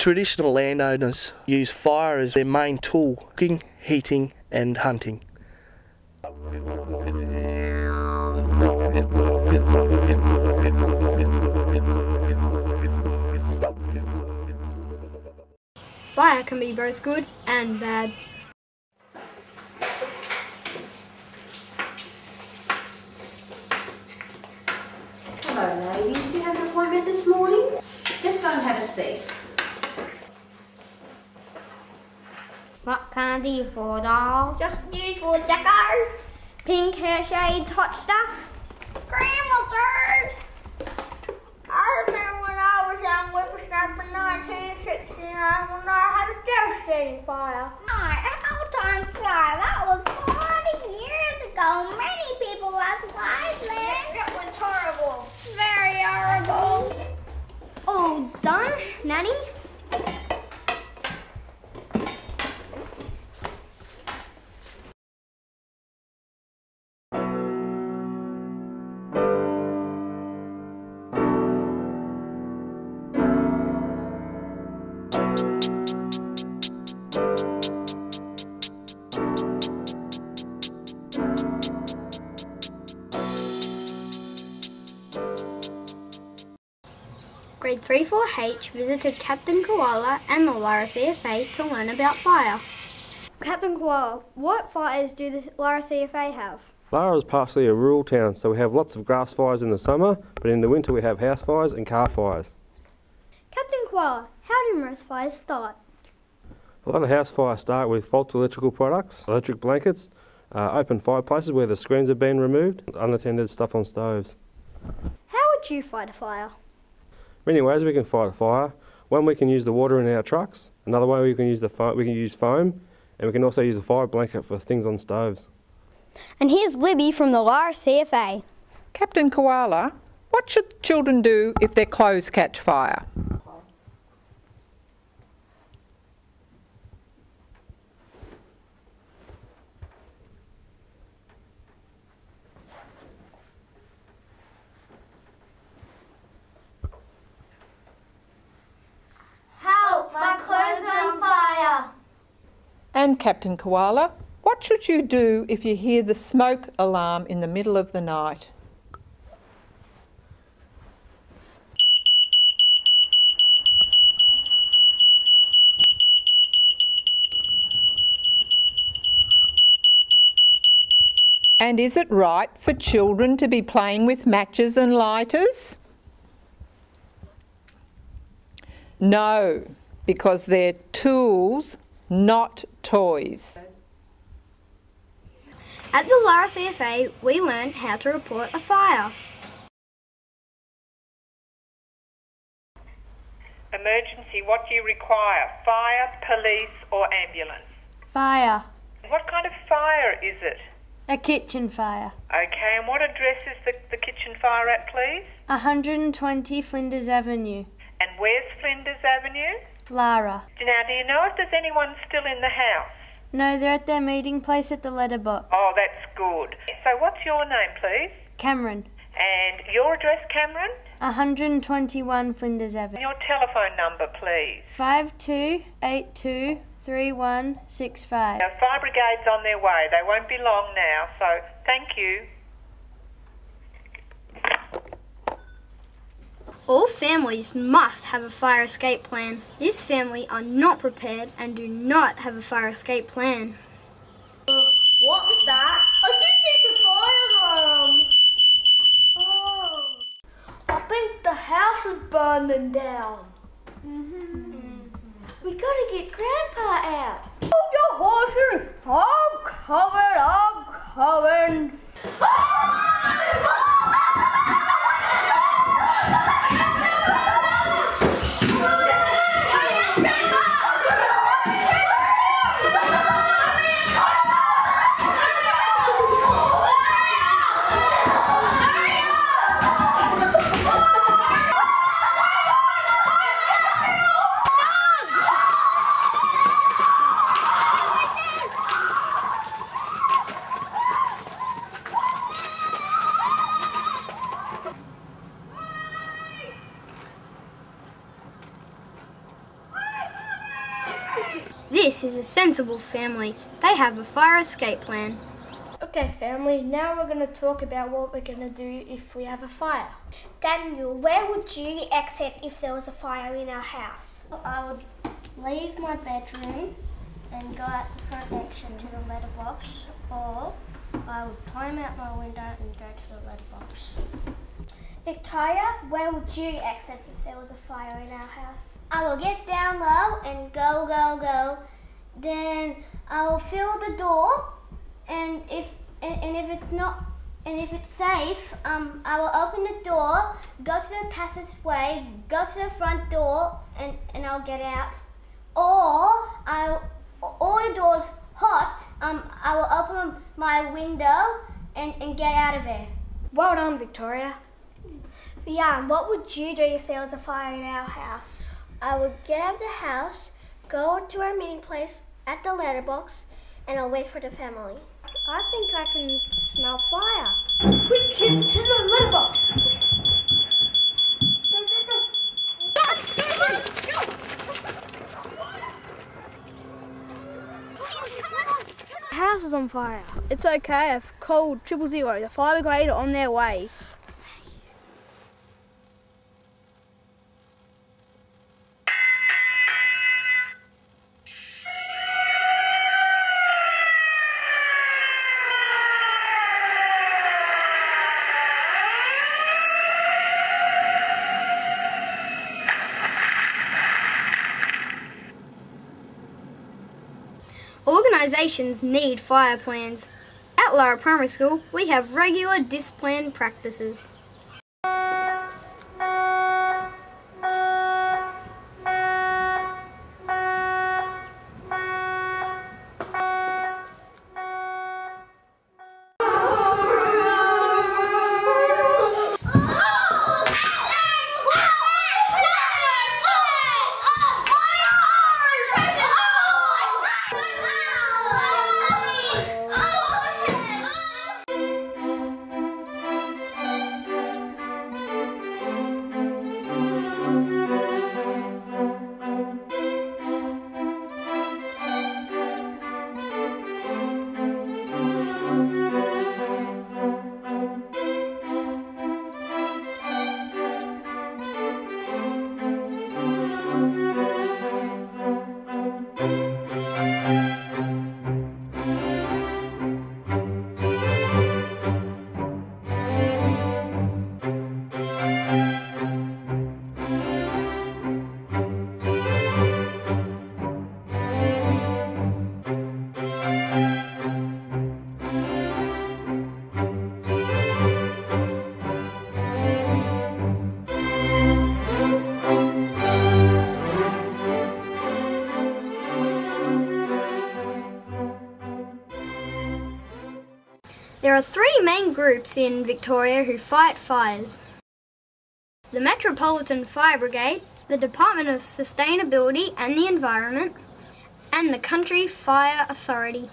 Traditional landowners use fire as their main tool, cooking, heating and hunting. Fire can be both good and bad. Hello ladies, you have an appointment this morning? Just go and have a seat. What can I do for doll? Just usual Jacko. Pink hair shades, hot stuff. Grandma turd. I remember when I was young whippersnapper in 1969 when I had a devastating fire. How time fly? That was 40 years ago. Many people lost lives then. That was horrible. Very horrible. All done, Nanny? Grade 3-4H visited Captain Koala and the Lara CFA to learn about fire. Captain Koala, what fires do the Lara CFA have? Lara is partially a rural town, so we have lots of grass fires in the summer, but in the winter we have house fires and car fires. Captain Koala, how do most fires start? A lot of house fires start with faulty electrical products, electric blankets, open fireplaces where the screens have been removed, unattended stuff on stoves. How would you fight a fire? Many ways we can fight a fire. One, we can use the water in our trucks. Another way, we can use foam, and we can also use a fire blanket for things on stoves. And here's Libby from the Lara CFA. Captain Koala, what should children do if their clothes catch fire? Help, my clothes are on fire. And Captain Koala, what should you do if you hear the smoke alarm in the middle of the night? And is it right for children to be playing with matches and lighters? No, because they're tools, not toys. At the Lara CFA, we learned how to report a fire. Emergency, what do you require? Fire, police or ambulance? Fire. What kind of fire is it? A kitchen fire. Okay, and what address is the kitchen fire at, please? 120 Flinders Avenue. And where's Flinders Avenue? Lara. Now, do you know if there's anyone still in the house? No, they're at their meeting place at the letterbox. Oh, that's good. So what's your name, please? Cameron. And your address, Cameron? 121 Flinders And Avenue. your telephone number, please. 52823165. Now, fire brigade's on their way. They won't be long now, so thank you. All families must have a fire escape plan. This family are not prepared and do not have a fire escape plan. What's that? I think it's a fire alarm. Oh. I think the house is burning down. We gotta get Grandpa out. Hold your horses. I'm coming. This is a sensible family. They have a fire escape plan. Okay, family, now we're going to talk about what we're going to do if we have a fire. Daniel, where would you exit if there was a fire in our house? I would leave my bedroom and go out the front exit to the letterbox, or I would climb out my window and go to the letterbox. Victoria, where would you exit if there was a fire in our house? I will get down low and go. Then I will fill the door, and if it's safe, I will open the door, go to the passageway, go to the front door, and I'll get out. Or the door's hot, I will open my window and get out of there. Well done, Victoria. Vian, what would you do if there was a fire in our house? I would get out of the house, go to our meeting place at the letterbox, and I'll wait for the family. I think I can smell fire. Quick, kids, to the letterbox. The house is on fire. It's okay, I've called 000. The fire brigade are on their way. Organisations need fire plans. At Lara Primary School, we have regular discipline practices. There are three main groups in Victoria who fight fires: the Metropolitan Fire Brigade, the Department of Sustainability and the Environment, and the Country Fire Authority.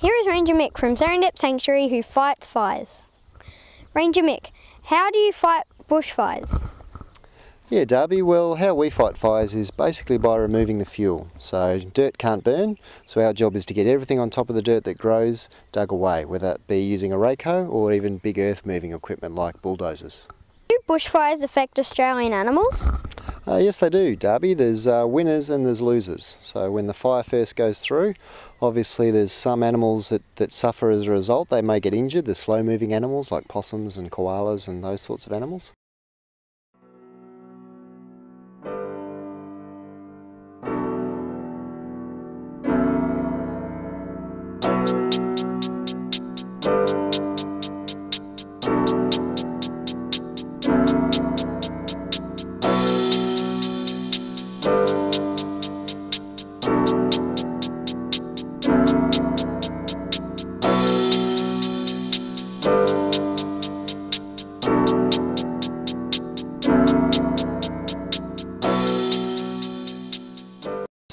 Here is Ranger Mick from Serendip Sanctuary who fights fires. Ranger Mick, how do you fight bushfires? Yeah, Darby, well, how we fight fires is basically by removing the fuel. So dirt can't burn, so our job is to get everything on top of the dirt that grows dug away, whether that be using a rako or even big earth moving equipment like bulldozers. Do bushfires affect Australian animals? Yes, they do, Darby. There's winners and there's losers. So when the fire first goes through, obviously there's some animals that suffer as a result. They may get injured. There's slow-moving animals like possums and koalas and those sorts of animals.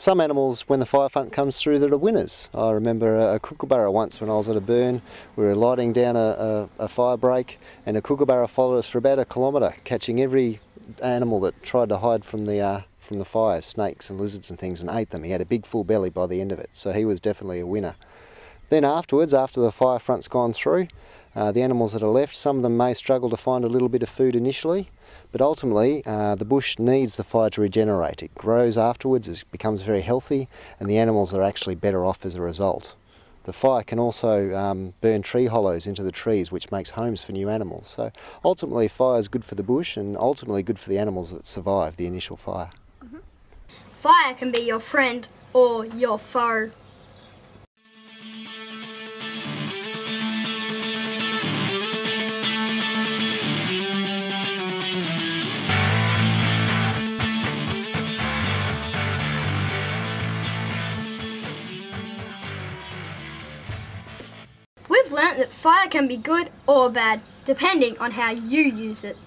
some animals, when the fire front comes through, that are winners. I remember a kookaburra once when I was at a burn. We were lighting down a fire break, and a kookaburra followed us for about 1 kilometre, catching every animal that tried to hide from the fire, snakes and lizards and things, and ate them. He had a big full belly by the end of it, so he was definitely a winner. Then afterwards, after the fire front's gone through, the animals that are left, some of them may struggle to find a little bit of food initially, but ultimately the bush needs the fire to regenerate. It grows afterwards, it becomes very healthy, and the animals are actually better off as a result. The fire can also burn tree hollows into the trees, which makes homes for new animals. So ultimately fire is good for the bush and ultimately good for the animals that survive the initial fire. Fire can be your friend or your foe. We've learnt that fire can be good or bad, depending on how you use it.